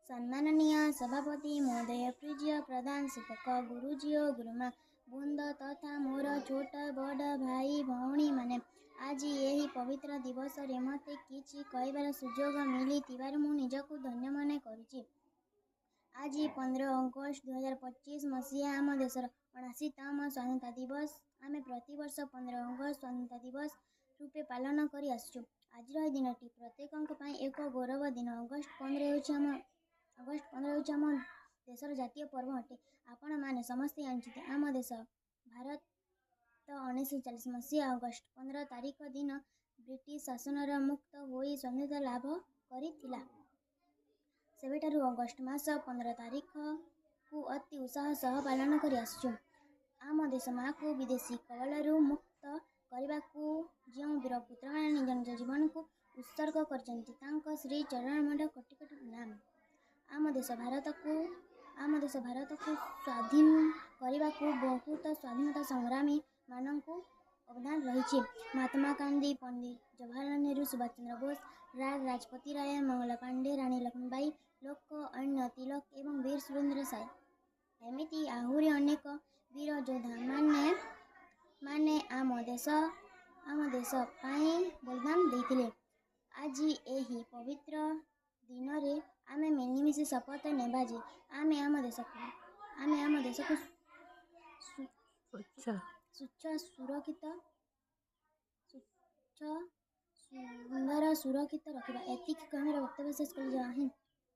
सम्माननीय सभापति महोदय, प्रिय प्रधान शिक्षक, गुरुजी और गुरुमा, बृंद तथा मोर छोट बड़ भाई भौणी माने आज यही पवित्र दिवस रे मते किछि कहबार सुजोग मिली तिबार मु निजकु धन्य मने करुछि। आज 15 अगस्त 2025 मसीहा आम देशर 79तम स्वाधीनता दिवस आमे प्रतिवर्ष 15 अगस्त स्वाधीनता दिवस रूपे पालन करी आसुछु। आज दिनटी प्रत्येकंक पई एक गौरव दिन। अगस्त 15 होछि आम देशर जातीय पर्व अटे। आपण माने समस्ते जानछिते आम देश भारत 1940 मसीहा अगस्त 15 तारीख दिन ब्रिटिश शासन मुक्त होई स्वाधीनता लाभ करिथिला। सेबेठारु अगस्त मास 15 तारीख को अति उत्साह सह पालन करी आसुछु। आम देश माँ को विदेशी कबलरू मुक्त करने को जो वीर पुत्र मैंने निज निज जीवन को उत्सर्ग कर श्री चरण मंड कोटि कोटि प्रणाम। आम देश भारत को स्वाधीन करने को बहुत स्वाधीनता संग्रामी मान को अवदान रही। महात्मा गांधी, पंडित जवाहरलाल नेहरू, सुभाष चंद्र बोस, राज राजपति राय, मंगला पांडे, रानी लक्ष्मीबाई, लोकमान्य तिलक एवं वीर सुरेंद्र साय एमिति आहुरी अनेक वीर योद्धा माने आम देश पाई बलिदान देइथिले। आज एही पवित्र दिन रे आमे मिलिमिशि शपथ नेबा जे आमे आम देश को स्वच्छ सुंदर सुरक्षित रखिबा। एतिक कमेर वक्तव्य शेष कर जय हिंद।